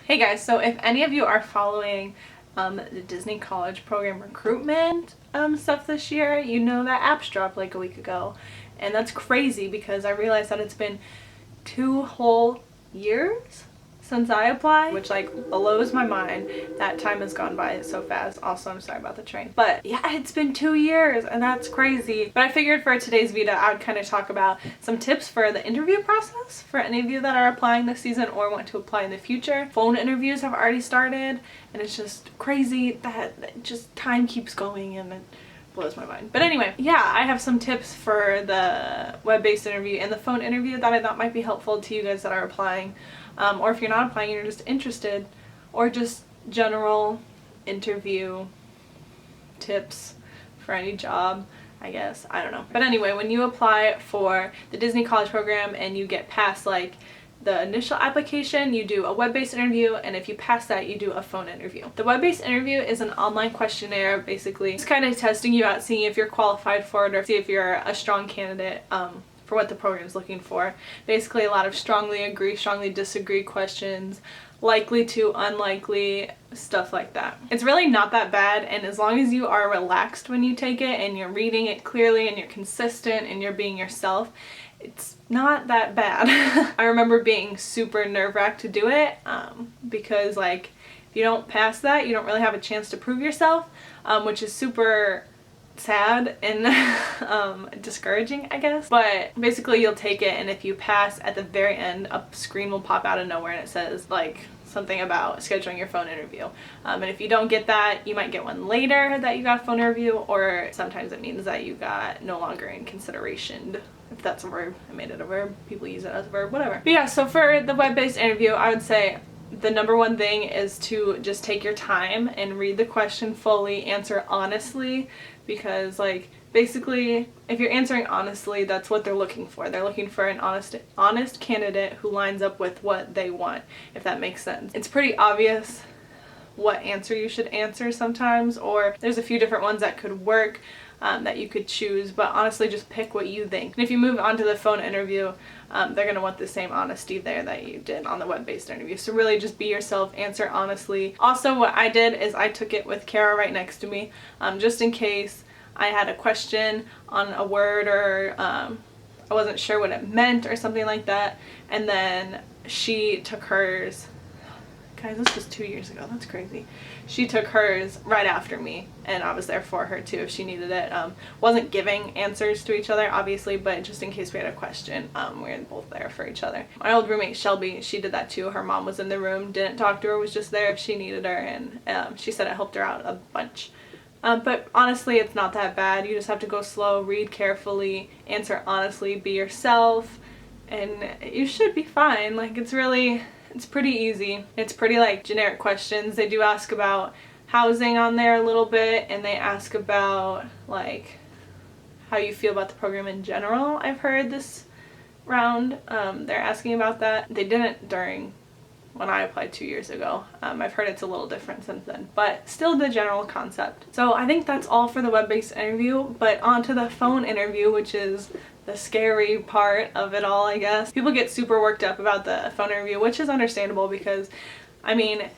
Hey guys, so if any of you are following the Disney College Program recruitment stuff this year, you know that apps dropped like a week ago. And that's crazy because I realized that it's been 2 whole years since I applied, which like blows my mind. That time has gone by so fast. Also, I'm sorry about the train. But yeah, it's been 2 years and that's crazy. But I figured for today's video, I would kind of talk about some tips for the interview process for any of you that are applying this season or want to apply in the future. Phone interviews have already started and it's just crazy that just time keeps going and it blows my mind. But anyway, yeah, I have some tips for the web-based interview and the phone interview that I thought might be helpful to you guys that are applying. Or if you're not applying, you're just interested, or just general interview tips for any job, I guess. I don't know. But anyway, when you apply for the Disney College Program and you get past like the initial application, you do a web-based interview, and if you pass that, you do a phone interview. The web-based interview is an online questionnaire, basically. It's kind of testing you out, seeing if you're qualified for it or see if you're a strong candidate for what the program's looking for. Basically, a lot of strongly agree, strongly disagree questions, likely to, unlikely, stuff like that. It's really not that bad, and as long as you are relaxed when you take it and you're reading it clearly and you're consistent and you're being yourself, it's not that bad. I remember being super nerve-wracked to do it because like if you don't pass that, you don't really have a chance to prove yourself, which is super sad and discouraging, I guess. But basically you'll take it, and if you pass, at the very end a screen will pop out of nowhere and it says like something about scheduling your phone interview. And if you don't get that, you might get one later that you got a phone interview, or sometimes it means that you got no longer in consideration. If that's a verb, I made it a verb, people use it as a verb, whatever. But yeah, so for the web-based interview, I would say the number one thing is to just take your time and read the question fully, answer honestly, because like basically if you're answering honestly, that's what they're looking for. They're looking for an honest candidate who lines up with what they want, if that makes sense. It's pretty obvious what answer you should answer sometimes, or there's a few different ones that could work that you could choose, but honestly just pick what you think. And if you move on to the phone interview, they're going to want the same honesty there that you did on the web-based interview. So really just be yourself, answer honestly. Also, what I did is I took it with Kara right next to me, just in case I had a question on a word or I wasn't sure what it meant or something like that. And then she took hers. Guys, this was 2 years ago. That's crazy. She took hers right after me, and I was there for her too if she needed it. Wasn't giving answers to each other, obviously, but just in case we had a question, we were both there for each other. My old roommate Shelby, she did that too. Her mom was in the room, didn't talk to her, was just there if she needed her, and she said it helped her out a bunch. But honestly, it's not that bad. You just have to go slow, read carefully, answer honestly, be yourself, and you should be fine. Like, it's pretty easy. It's pretty like generic questions. They do ask about housing on there a little bit, and they ask about like how you feel about the program in general. I've heard this round they're asking about that. They didn't during when I applied 2 years ago. I've heard it's a little different since then, but still the general concept. So I think that's all for the web-based interview, but on to the phone interview, which is the scary part of it all, I guess. People get super worked up about the phone interview, which is understandable because, I mean,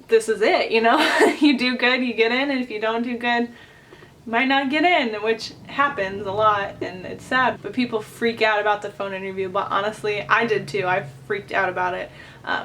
this is it, you know? You do good, you get in, and if you don't do good, you might not get in, which happens a lot, and it's sad. But people freak out about the phone interview, but honestly, I did too. I freaked out about it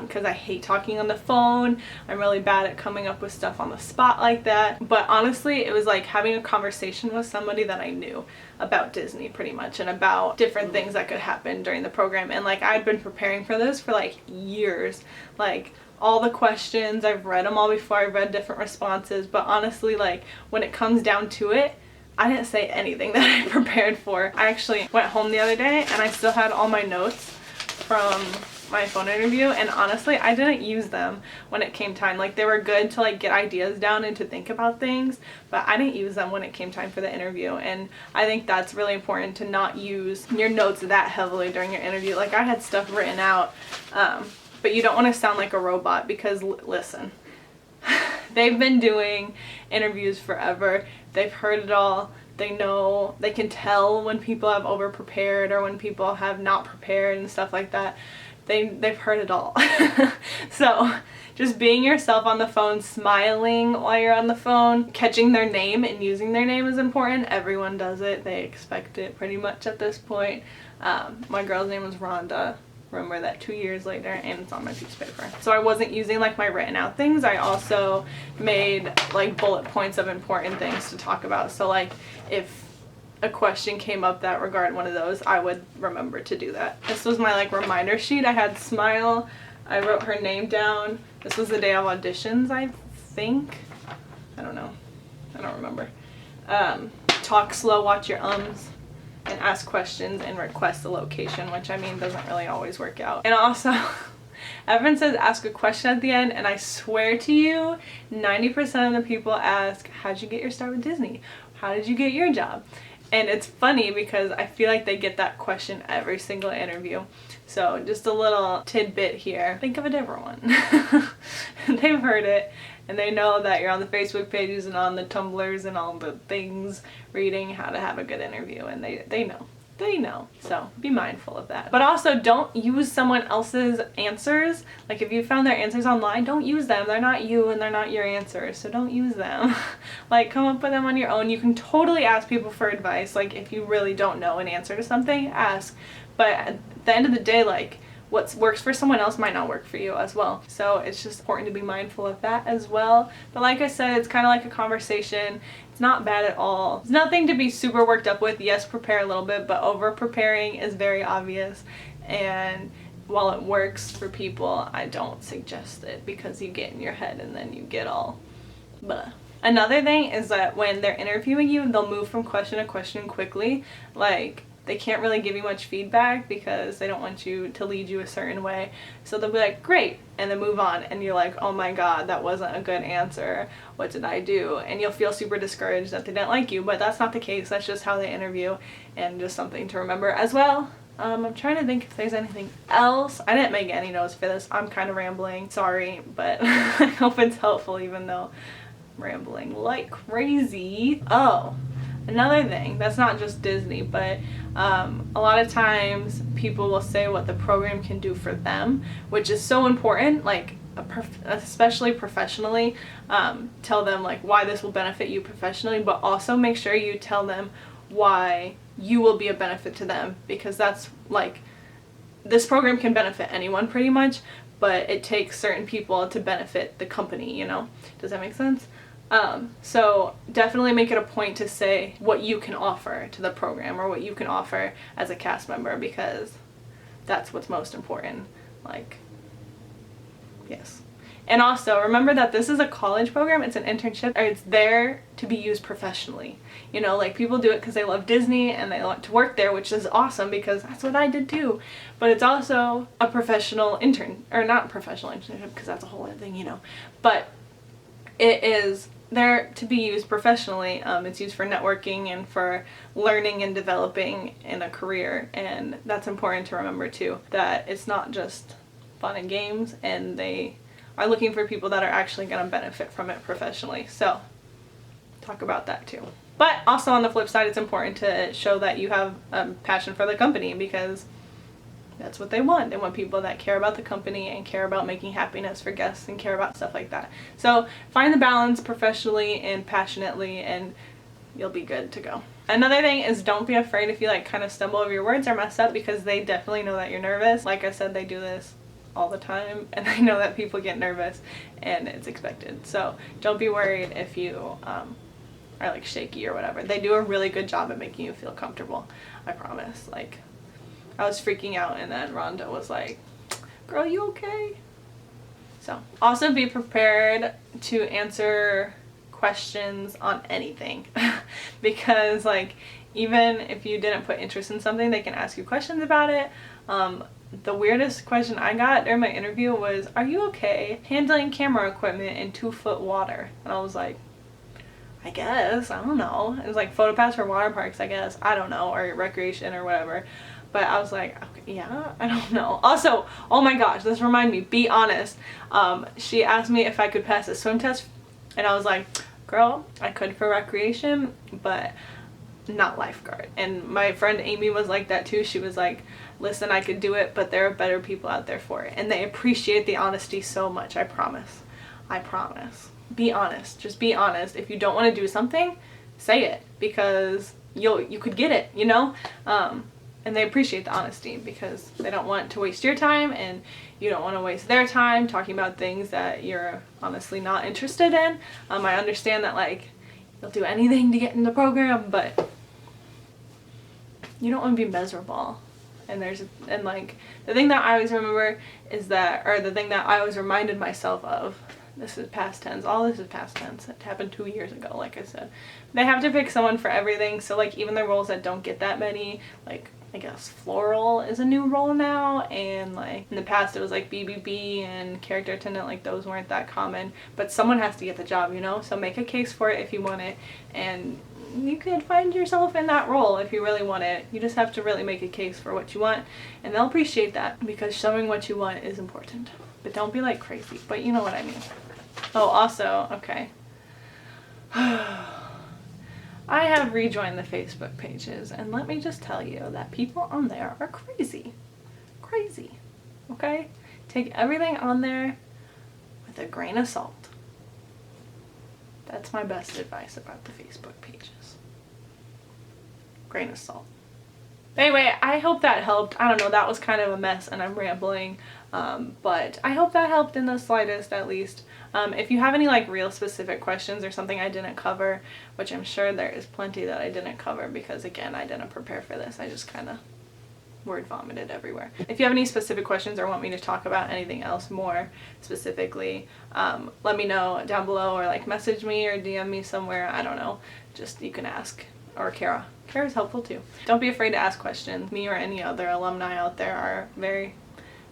because I hate talking on the phone. I'm really bad at coming up with stuff on the spot like that. But honestly, it was like having a conversation with somebody that I knew about Disney pretty much, and about different things that could happen during the program. And like I'd been preparing for this for like years, like all the questions, I've read them all before, I've read different responses, but honestly, like when it comes down to it, I didn't say anything that I prepared for. I actually went home the other day and I still had all my notes from my phone interview, and honestly I didn't use them when it came time. Like they were good to like get ideas down and to think about things, but I didn't use them when it came time for the interview. And I think that's really important, to not use your notes that heavily during your interview. Like I had stuff written out, but you don't want to sound like a robot because listen, they've been doing interviews forever. They've heard it all. They know, they can tell when people have over prepared or when people have not prepared and stuff like that. they've heard it all. So just being yourself on the phone, smiling while you're on the phone, catching their name and using their name is important. Everyone does it. They expect it pretty much at this point. My girl's name was Rhonda. Remember that 2 years later, and it's on my piece of paper. So I wasn't using like my written out things. I also made like bullet points of important things to talk about. So like if a question came up that regarded one of those, I would remember to do that. This was my like reminder sheet. I had Smile. I wrote her name down. This was the day of auditions, I think. I don't know. I don't remember. Talk slow, watch your ums, and ask questions and request the location, which I mean doesn't really always work out. And also, everyone says ask a question at the end, and I swear to you, 90% of the people ask, how'd you get your start with Disney? How did you get your job? And it's funny because I feel like they get that question every single interview. So just a little tidbit here. Think of a different one. They've heard it, and they know that you're on the Facebook pages and on the Tumblrs and all the things reading how to have a good interview, and they know. They know. So be mindful of that. But also don't use someone else's answers. Like if you found their answers online, don't use them. They're not you and they're not your answers. So don't use them. Like come up with them on your own. You can totally ask people for advice. Like if you really don't know an answer to something, ask. But at the end of the day, like what works for someone else might not work for you as well. So it's just important to be mindful of that as well. But like I said, it's kind of like a conversation. It's not bad at all. It's nothing to be super worked up with. Yes, prepare a little bit, but over preparing is very obvious. And while it works for people, I don't suggest it because you get in your head and then you get all blah. Another thing is that when they're interviewing you, they'll move from question to question quickly. Like they can't really give you much feedback because they don't want you to lead you a certain way. So they'll be like, great, and then move on. And you're like, oh my God, that wasn't a good answer. What did I do? And you'll feel super discouraged that they didn't like you, but that's not the case. That's just how they interview, and just something to remember as well. I'm trying to think if there's anything else. I didn't make any notes for this. I'm kind of rambling. Sorry, but I hope it's helpful even though I'm rambling like crazy. Oh. Another thing, that's not just Disney, but a lot of times people will say what the program can do for them, which is so important, like especially professionally. Tell them like why this will benefit you professionally, but also make sure you tell them why you will be a benefit to them, because that's like, this program can benefit anyone pretty much, but it takes certain people to benefit the company, you know? Does that make sense? So definitely make it a point to say what you can offer to the program or what you can offer as a cast member, because that's what's most important. Like, yes. And also remember that this is a college program, it's an internship, or it's there to be used professionally. You know, like people do it because they love Disney and they want to work there, which is awesome because that's what I did too. But it's also a professional intern, or not professional internship because that's a whole other thing, you know. But it is there to be used professionally. It's used for networking and for learning and developing in a career, and that's important to remember too, that it's not just fun and games, and they are looking for people that are actually going to benefit from it professionally. So talk about that too. But also on the flip side, it's important to show that you have passion for the company, because that's what they want. They want people that care about the company and care about making happiness for guests and care about stuff like that. So find the balance professionally and passionately, and you'll be good to go. Another thing is, don't be afraid if you like kind of stumble over your words or mess up, because they definitely know that you're nervous. Like I said, they do this all the time, and I know that people get nervous and it's expected. So don't be worried if you are like shaky or whatever. They do a really good job at making you feel comfortable, I promise. Like, I was freaking out, and then Rhonda was like, girl, you okay? So also be prepared to answer questions on anything because like even if you didn't put interest in something, they can ask you questions about it. The weirdest question I got during my interview was, are you okay handling camera equipment in 2-foot water? And I was like, I guess, I don't know. It was like photo pass for water parks, I guess. I don't know, or recreation or whatever. But I was like, okay, yeah, I don't know. Also, oh my gosh, this reminded me, be honest. She asked me if I could pass a swim test, and I was like, girl, I could for recreation, but not lifeguard. And my friend Amy was like that too. She was like, listen, I could do it, but there are better people out there for it. And they appreciate the honesty so much, I promise. I promise. Be honest. Just be honest. If you don't want to do something, say it, because you could get it, you know? And they appreciate the honesty because they don't want to waste your time, and you don't want to waste their time talking about things that you're honestly not interested in. I understand that, like, you'll do anything to get in the program, but you don't want to be miserable. And like, the thing that I always remember is that, or the thing that I always reminded myself of, this is past tense, all this is past tense, it happened 2 years ago, like I said. They have to pick someone for everything, so like even the roles that don't get that many, like I guess floral is a new role now, and like in the past it was like BBB and character attendant, like those weren't that common, but someone has to get the job, you know? So make a case for it if you want it, and you could find yourself in that role if you really want it. You just have to really make a case for what you want, and they'll appreciate that, because showing what you want is important. But don't be like crazy, but you know what I mean. Oh, also, okay. I have rejoined the Facebook pages, and let me just tell you that people on there are crazy. Crazy. Okay? Take everything on there with a grain of salt. That's my best advice about the Facebook pages. Grain of salt. Anyway, I hope that helped. I don't know, that was kind of a mess and I'm rambling, but I hope that helped in the slightest, at least. If you have any like real specific questions or something I didn't cover, which I'm sure there is plenty that I didn't cover because again, I didn't prepare for this. I just kind of word vomited everywhere. If you have any specific questions or want me to talk about anything else more specifically, let me know down below, or like message me or DM me somewhere. I don't know. Just, you can ask. Or Kara. Kara's helpful too. Don't be afraid to ask questions. Me or any other alumni out there are very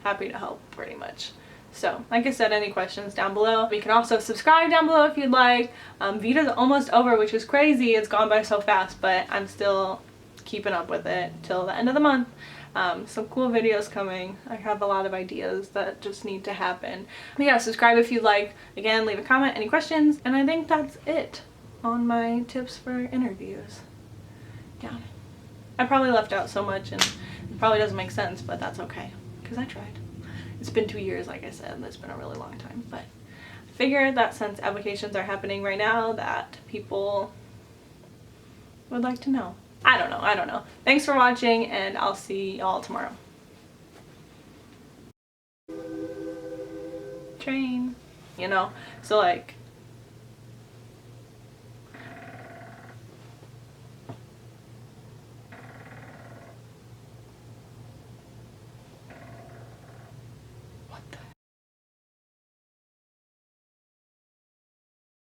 happy to help, pretty much. So, like I said, any questions down below. You can also subscribe down below if you'd like. Vita's almost over, which is crazy. It's gone by so fast, but I'm still keeping up with it till the end of the month. Some cool videos coming. I have a lot of ideas that just need to happen. But yeah, subscribe if you'd like. Again, leave a comment, any questions, and I think that's it on my tips for interviews. Yeah. I probably left out so much and it probably doesn't make sense, but that's okay, because I tried. It's been 2 years, like I said, and it's been a really long time, but I figured that since applications are happening right now that people would like to know. I don't know. Thanks for watching, and I'll see y'all tomorrow. Train. You know, so like